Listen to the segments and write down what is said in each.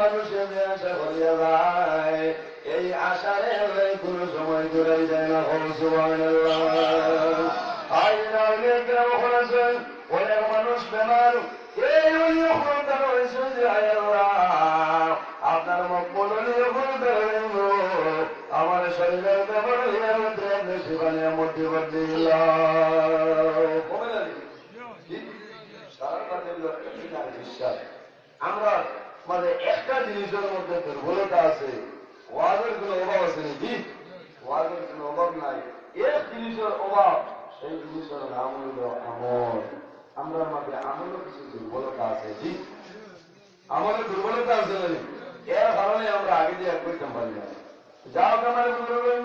মানুষের যে আশা করিয়া যায় এই আশারে কোন সময় ঘুরাই যায় না। সুবহানাল্লাহ। অনেক মানুষ বেমার, এই ক্ষমতা রয়েছে যে আপনার মকবুল আমার শরীরের ব্যাপার সেখানে মধ্যে বিশ্বাস আমরা মানে একটা জিনিসের মধ্যে দুর্বলতা আছে, ওয়াজের কোন অভাব আছে নাকি? ওয়াজের কোন অভাব নাই, এক জিনিসের অভাব, সেই জিনিসের নাম হইল আমল। আমরা মাঝে আমলের কিছু দুর্বলতা আছে, জি আমলের দুর্বলতা আছে না, এর কারণে আমরা আগে দিয়ে করতাম পারি না। যাও আমার বলবেন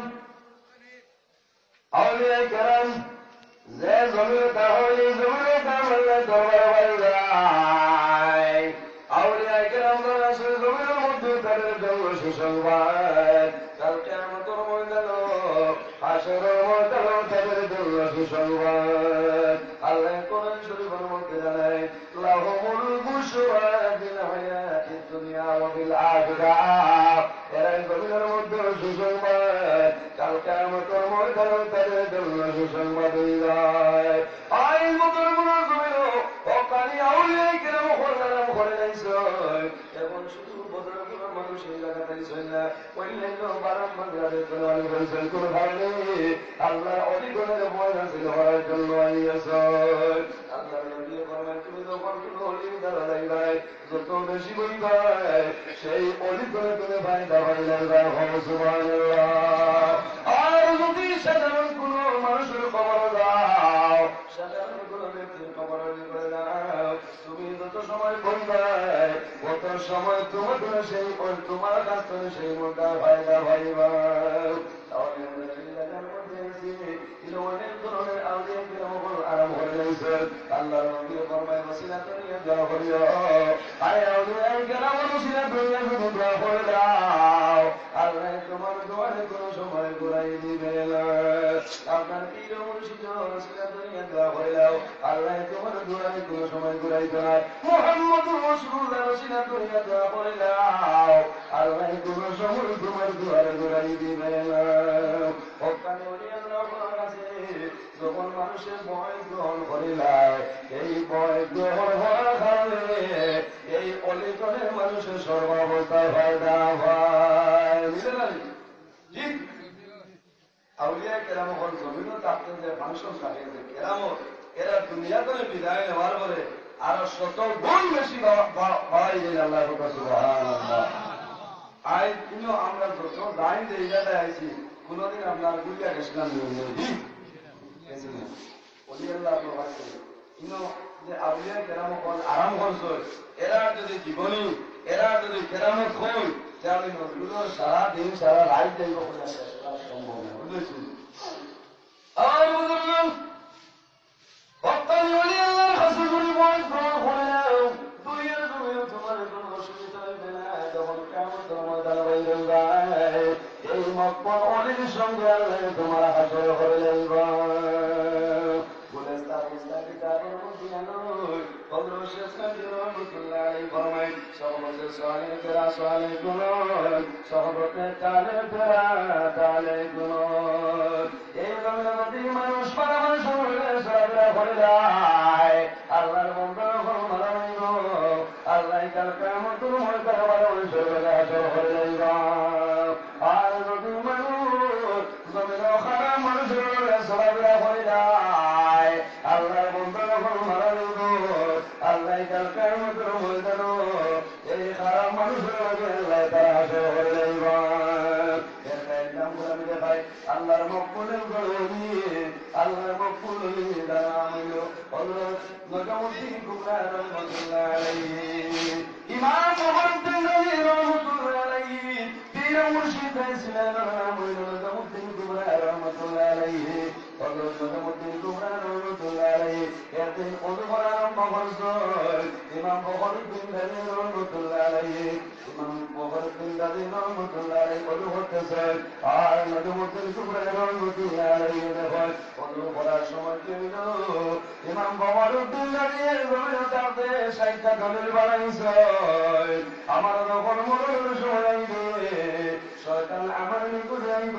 আউলিয়ায়ে কেরাম যে জমির তাহলে জমির তাহলে দরবার বাড়ি যায়, আউলিয়ায়ে কেরাম আছে জমির মধ্যে তাদের জন্য সুসংবাদ, কাল কিয়ামতের ময়দানে হাসরের ময়দানে তাদের জন্য সুসংবাদ। আল্লাহ কোরআন শরীফের মধ্যে জানায় লাহুমুল বুশরা ফিল হায়াতিদ দুনিয়া ওয়া ফিল আখিরাহ, এরা জমিনের মধ্যে সুসংবাদ, কাল কিয়ামতের ময়দানে তাদের জন্য সুসংবাদ হয়ে যায়। আই মতর কোন জমিন ওখানে আউলিয়ায়ে কেরাম নাম করে যাইছে, এখন শুধু বদর কোন মানুষ এই লাগাতাইছেন না, অন্যান্য বারাম্বাদের কোন মানুষ হয়েছেন কোন কারণে আল্লাহ অলিগণের ভয় হাসিল করার জন্য আইয়াছে। আল্লাহ নবী ফরমান তুমি যখন কোন অলির দ্বারা যাইবাই যত বেশি বইবাই সেই অলিগণে তুমি ফায়দা পাইলে যায়। সুবহানাল্লাহ। আর যদি সাধারণ কোন মানুষের খবর দাও, সাধারণ কোন ব্যক্তির খবর করে দাও, তুমি যত সময় বলবাই কত সময় তোমার সেই তোমার কাছ থেকে সেই মোটা ফায়দা পাইবা। অনেক ধরনের আউলিয়া কিরাম আরাম করে যাইছে, আল্লাহ নবী ফরমায় ওসিলা করিয়া দোয়া করিও, আয় আউলিয়া কিরাম ওসিলা করিয়া যদি দোয়া করে দাও আল্লাহ তোমার দোয়ারে কোনো সময় ঘুরাই দিবে না। আপনার পীর মুর্শিদ ওসিলা করিয়া দোয়া করে দাও আল্লাহ তোমার দোয়ারে কোনো সময় ঘুরাইবে না। মুহাম্মদুর রাসূলুল্লাহ ওসিলা করিয়া দোয়া করে দাও আল্লাহ কোনো সময় তোমার দোয়ারে ঘুরাই দিবে না। ওখানে যখন মানুষের ভয় গ্রহণ করিলাম, এই ভয় গ্রহণ হওয়ার কারণে এই অলিগণের মানুষের সর্বাবস্থায় ফায়দা হয়। আউলিয়া কেরামত জমিনও তাদের যে ফাংশন থাকে যে কেরামত, এরা দুনিয়া করে বিদায় নেওয়ার পরে আরো শত গুণ বেশি পাওয়াই যায়। আল্লাহ সুবহানাল্লাহ। আই কিন্তু আমরা যত দাইন যে জায়গায় আইছি কোনদিন আপনার গুলিয়া গেছিলাম আরাম করছ, এরা যদি জীবনী এরা যদি কেরামত হই তাহলে নজরুল সারা দিন সারা রাত যাইব সম্ভব না। বুঝেছি? আর এই মক্কল অলির সঙ্গে আল্লাহ তোমার হাসর করে যাইব। মানুষ করে যায় আল্লাহর বন্ধ মারা যাইব, আল্লাহ কাল কিয়ামতের ময়দানে হাসর করে যাইব। আর যদি মানুষ জমিন খারাপ মানুষের চলাফেরা করে যায় আল্লাহর বন্ধ যখন মারা যাইব, আল্লাহ কাল কিয়ামতের ময়দানে এই খারাপ মানুষের আল্লাহ তারা হাসর করে যাইব। আল্লাহর মকবুলের গলি, আল্লাহর মকবুল নাম হইল হযরত নজমুদ্দিন কুবরা রাহমাতুল্লাহ আলাইহি, ইমাম মুহাদ্দিস রাহমাতুল্লাহ আলাইহি, পীর মুর্শিদ ছিলেন নাম হইল নজমুদ্দিন কুবরা রাহমাতুল্লাহ আলাইহি, হযরত নজমুদ্দিন কুবরা রাহমাতুল্লাহ আলাইহি একদিন ওযু করা আরম্ভ করছেন। ইমাম ফখরুদ্দিন রাজি রাহমাতুল্লাহ আলাইহি, ইমাম ফখরুদ্দিন রাজি রাহমাতুল্লাহ আলাইহি ওযু করতেছেন, আর নজমুদ্দিন কুবরা রাহমাতুল্লাহ আলাইহি দেখেন ওযু করার সময় কি হইল, ইমাম ফখরুদ্দিন রাজি জমিনে তাতে 60টা দলিল বানাইছেন। আমার যখন মরণ সময় আইবে শয়তান আমার নিকটে আইব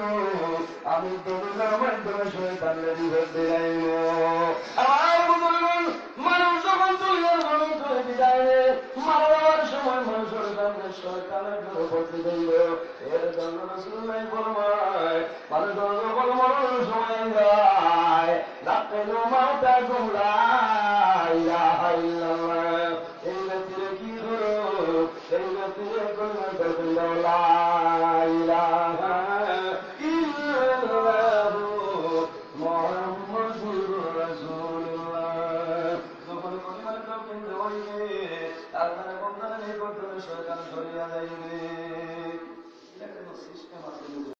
আমি দলিলের মাধ্যমে শয়তানকে বিভেদ দিলাইব আমার বুজুর্গ মানুষ যখন দুনিয়ার মানুষ করে বিদায় মারা যাওয়ার সময় মানুষের সামনে শয়তানের উপস্থিত হইল এর জন্য রাসূলুল্লাহ ফরমায় মানুষ যখন মরণ সময় যায় লাকিনু মাউতা কুমলা ইলাহা ইল্লাল্লাহ এই ব্যক্তির কি হলো এই ব্যক্তির কলমা পড়তে লা ইলাহা ইল্লাল্লাহ মুহাম্মাদুর রাসূলুল্লাহ যখন কলমার কলম হইবে আল্লাহর বন্দার নিকট শয়তান সরিয়া যাইবে